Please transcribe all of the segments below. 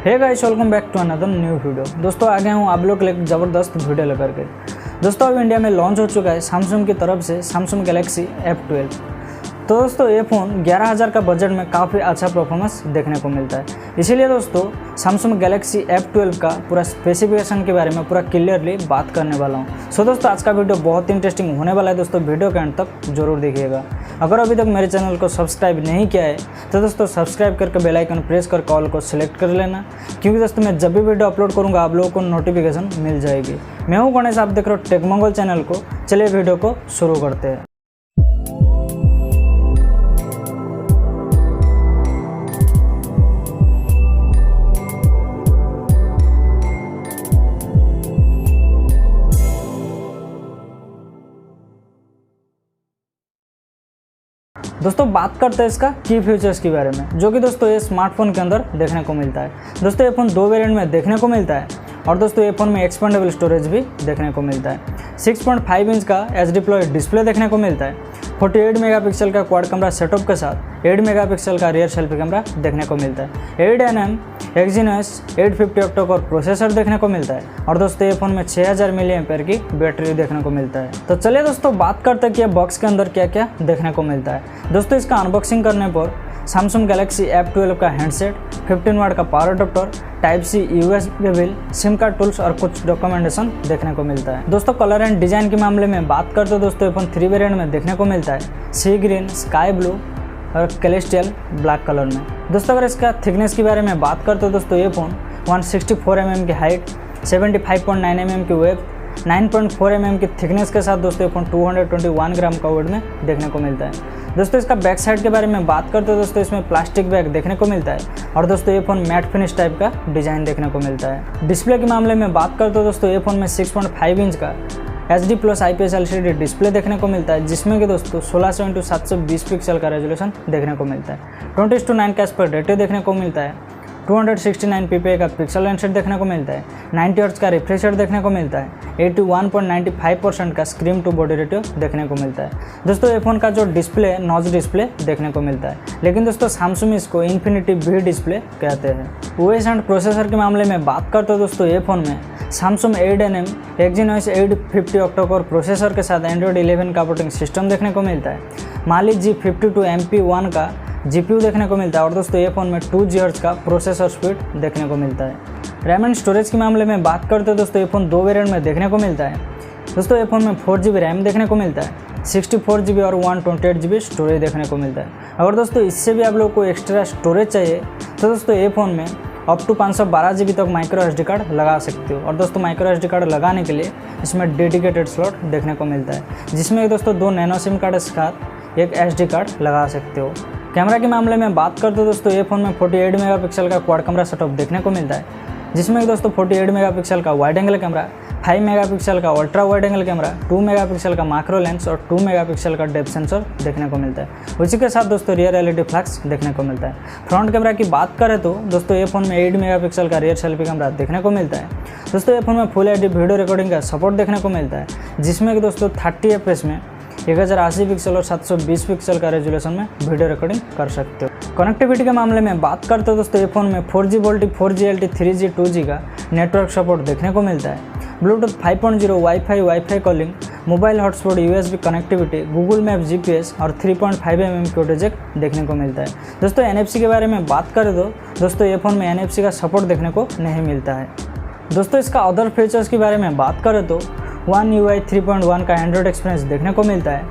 Hey guys, welcome back to another new video. दोस्तों आ गया हूँ आप लोग के लिए एक ज़बरदस्त वीडियो लेकर के। दोस्तों अब इंडिया में लॉन्च हो चुका है सैमसंग की तरफ से सैमसंग गैलेक्सी F12। तो दोस्तों ये फ़ोन 11,000 का बजट में काफ़ी अच्छा परफॉर्मेंस देखने को मिलता है। इसीलिए दोस्तों सैमसंग गैलेक्सी F12 का पूरा स्पेसिफिकेशन के बारे में पूरा क्लियरली बात करने वाला हूँ। सो दोस्तों आज का वीडियो बहुत इंटरेस्टिंग होने वाला है। दोस्तों वीडियो के अंत तक जरूर देखिएगा। अगर अभी तक मेरे चैनल को सब्सक्राइब नहीं किया है तो दोस्तों सब्सक्राइब करके बेल आइकन प्रेस कर कॉल को सिलेक्ट कर लेना, क्योंकि दोस्तों मैं जब भी वीडियो अपलोड करूँगा आप लोगों को नोटिफिकेशन मिल जाएगी। मैं हूँ गणेश, आप देख रहे हो टेक मंगल चैनल को। चलिए वीडियो को शुरू करते हैं। दोस्तों बात करते हैं इसका की फीचर्स के बारे में, जो कि दोस्तों ये स्मार्टफोन के अंदर देखने को मिलता है। दोस्तों ये फ़ोन दो वेरिएंट में देखने को मिलता है और दोस्तों ये फ़ोन में एक्सपेंडेबल स्टोरेज भी देखने को मिलता है। 6.5 इंच का HD+ डिस्प्ले देखने को मिलता है। 48 मेगापिक्सल का क्वाड कैमरा सेटअप के साथ 8 मेगापिक्सल का रियर सेल्फी कैमरा देखने को मिलता है। 8nm Exynos 850 ऑक्टा-कोर प्रोसेसर देखने को मिलता है और दोस्तों ये फ़ोन में 6000 mAh की बैटरी देखने को मिलता है। तो चलिए दोस्तों बात करते हैं कि बॉक्स के अंदर क्या क्या देखने को मिलता है। दोस्तों इसका अनबॉक्सिंग करने पर सैमसंग गैलेक्सी F12 का हैंडसेट, 15 वाट का power adopter, Type-C USB cable, SIM card tools और कुछ डॉक्यूमेंटेशन देखने को मिलता है। दोस्तों कलर एंड डिजाइन के मामले में बात करते हो दोस्तों ये फ़ोन 3 वेरिएंट में देखने को मिलता है, सी ग्रीन, स्काई ब्लू और कैलेस्टियल ब्लैक कलर में। दोस्तों अगर इसका थिकनेस के बारे में बात करते हो दोस्तों ये फ़ोन 164 mm की हाइट, 75.9 mm की वेट, 9.4 mm की थिकनेस के साथ दोस्तों ये फ़ोन 221 ग्राम का वेट में देखने को मिलता है। दोस्तों इसका बैक साइड के बारे में बात करते हो दोस्तों इसमें प्लास्टिक बैग देखने को मिलता है और दोस्तों ये फ़ोन मैट फिनिश टाइप का डिज़ाइन देखने को मिलता है। डिस्प्ले के मामले में बात करते हो दोस्तों ये फ़ोन में 6.5 इंच का HD+ IPS LCD डिस्प्ले देखने को मिलता है, जिसमें कि दोस्तों 1600x720 पिक्सल का रेजोल्यूशन देखने को मिलता है। 20:9 का एस्पेक्ट रेशियो देखने को मिलता है। 269 ppi का पिक्सल लेंससेट देखने को मिलता है। 90 हर्ट्ज का रिफ्रेश रेट देखने को मिलता है। 81.95% का स्क्रीन टू बॉडी रेशियो देखने को मिलता है। दोस्तों ये फ़ोन का जो डिस्प्ले नॉच डिस्प्ले देखने को मिलता है, लेकिन दोस्तों सैमसंग इसको इन्फिनिटी V डिस्प्ले कहते हैं। OS एंड प्रोसेसर के मामले में बात करते हो दोस्तों ये फ़ोन में Samsung 8nm Exynos 850 octa-core processor के साथ Android 11 का ऑपरेटिंग सिस्टम देखने को मिलता है। Mali G52MP1 का GPU देखने को मिलता है और दोस्तों ये फ़ोन में 2 GHz का प्रोसेसर स्पीड देखने को मिलता है। रैम एंड स्टोरेज के मामले में बात करते हैं दोस्तों ये फ़ोन दो वेरिएंट में देखने को मिलता है। दोस्तों ये फ़ोन में 4GB रैम देखने को मिलता है, 64GB और 128GB स्टोरेज देखने को मिलता है। अगर दोस्तों इससे भी आप लोग को एक्स्ट्रा स्टोरेज चाहिए तो दोस्तों ये फ़ोन में अप टू 512GB तक माइक्रो SD कार्ड लगा सकते हो और दोस्तों माइक्रो SD कार्ड लगाने के लिए इसमें डेडिकेटेड स्लॉट देखने को मिलता है, जिसमें दोस्तों 2 नैनो सिम कार्ड के साथ एक SD कार्ड लगा सकते हो। कैमरा के मामले में बात करते हो दोस्तों ये फ़ोन में 48 मेगापिक्सल का क्वाड कैमरा सेटअप देखने को मिलता है, जिसमें कि दोस्तों 48 मेगापिक्सल का वाइड एंगल कैमरा, 5 मेगापिक्सल का ultra wide angle camera, 2 megapixel का मैक्रो लेंस और 2 मेगापिक्सल का डेप्थ सेंसर देखने को मिलता है। उसी के साथ दोस्तों रियर LED फ्लैश देखने को मिलता है। फ्रंट कैमरा की बात करें तो दोस्तों ये फ़ोन में 8 मेगापिक्सल का रियर सेल्फी कैमरा देखने को मिलता है। दोस्तों ये फ़ोन में फुल HD वीडियो रिकॉर्डिंग का सपोर्ट देखने को मिलता है, जिसमें कि दोस्तों 30 FPS में 1080 पिक्सल और 720 पिक्सल का रेजोल्यूशन में वीडियो रिकॉर्डिंग कर सकते हो। कनेक्टिविटी के मामले में बात करते हो दोस्तों ये फ़ोन में 4G VoLTE, 4G LTE, 3G, 2G का नेटवर्क सपोर्ट देखने को मिलता है। Bluetooth 5.0, wifi calling, mobile hotspot, USB connectivity, Google map, GPS और 3.5 mm की ऑडियो जैक देखने को मिलता है। दोस्तों NFC के बारे में बात करें तो दोस्तों ये फ़ोन में NFC का सपोर्ट देखने को नहीं मिलता है। दोस्तों इसका अदर फीचर्स के बारे में बात करें तो One UI 3.1 का एंड्रॉयड एक्सपीरियंस देखने को मिलता है।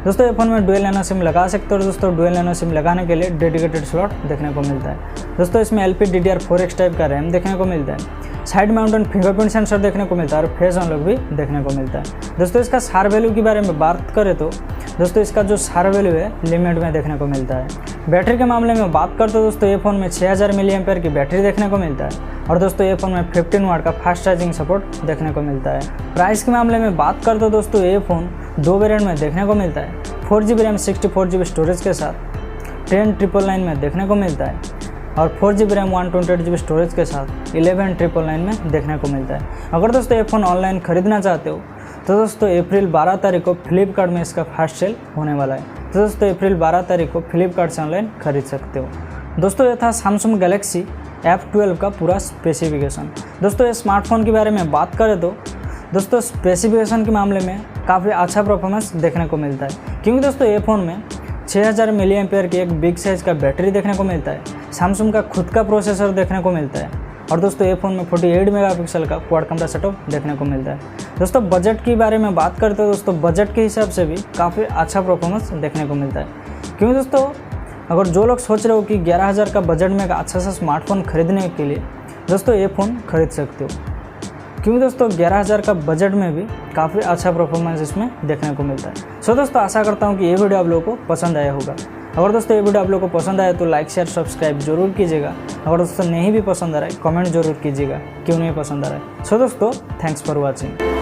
दोस्तों ये फ़ोन में डुअल नैनो सिम लगा सकते हो और दोस्तों डुअल नैनो सिम लगाने के लिए डेडिकेटेड स्लॉट देखने को मिलता है। दोस्तों इसमें LPDDR4X टाइप का रैम देखने को मिलता है। साइड माउंटेड फिंगरप्रिंट सेंसर देखने को मिलता है और फेस अनलॉक भी देखने को मिलता है। दोस्तों इसका सार वैल्यू के बारे में बात करें तो दोस्तों इसका जो सार वैल्यू है लिमिट में देखने को मिलता है। बैटरी के मामले में बात करते हो दोस्तों ये फ़ोन में 6000 mAh की बैटरी देखने को मिलता है और दोस्तों ये फ़ोन में 15 वाट का फास्ट चार्जिंग सपोर्ट देखने को मिलता है। प्राइस के मामले में बात करते हो दोस्तों ये फ़ोन दो वेरिएंट में देखने को मिलता है। 4GB रैम 64GB स्टोरेज के साथ 10,999 में देखने को मिलता है और 4GB रैम 128GB स्टोरेज के साथ 11,999 में देखने को मिलता है। अगर दोस्तों ये फ़ोन ऑनलाइन खरीदना चाहते हो तो दोस्तों अप्रैल 12 तारीख को फ्लिपकार्ट में इसका फास्ट सेल होने वाला है। तो दोस्तों अप्रैल 12 तारीख को फ्लिपकार्ट से ऑनलाइन खरीद सकते हो। दोस्तों ये था सैमसंग गैलेक्सी F12 का पूरा स्पेसिफिकेशन। दोस्तों ये स्मार्टफोन के बारे में बात करें तो दोस्तों स्पेसिफिकेशन के मामले में काफ़ी अच्छा परफॉर्मेंस देखने को मिलता है, क्योंकि दोस्तों ये फ़ोन में 6000 मिली एम्पेयर की एक बिग साइज़ का बैटरी देखने को मिलता है। सैमसंग का खुद का प्रोसेसर देखने को मिलता है और दोस्तों ये फ़ोन में 48 मेगापिक्सल का क्वाड कैमरा सेटअप देखने को मिलता है। दोस्तों बजट के बारे में बात करते हो दोस्तों बजट के हिसाब से भी काफ़ी अच्छा परफॉर्मेंस देखने को मिलता है, क्योंकि दोस्तों अगर जो लोग सोच रहे हो कि 11000 का बजट में एक अच्छा सा स्मार्टफोन खरीदने के लिए दोस्तों ये फ़ोन खरीद सकते हो, क्योंकि दोस्तों 11000 का बजट में भी काफ़ी अच्छा परफॉर्मेंस इसमें देखने को मिलता है। सो दोस्तों आशा करता हूँ कि ये वीडियो आप लोगों को पसंद आया होगा। अगर दोस्तों ये वीडियो आप लोगों को पसंद आया तो लाइक शेयर सब्सक्राइब जरूर कीजिएगा। अगर दोस्तों नहीं भी पसंद आ रहा है कमेंट जरूर कीजिएगा क्यों नहीं पसंद आ रहा है। सो दोस्तों थैंक्स फॉर वॉचिंग।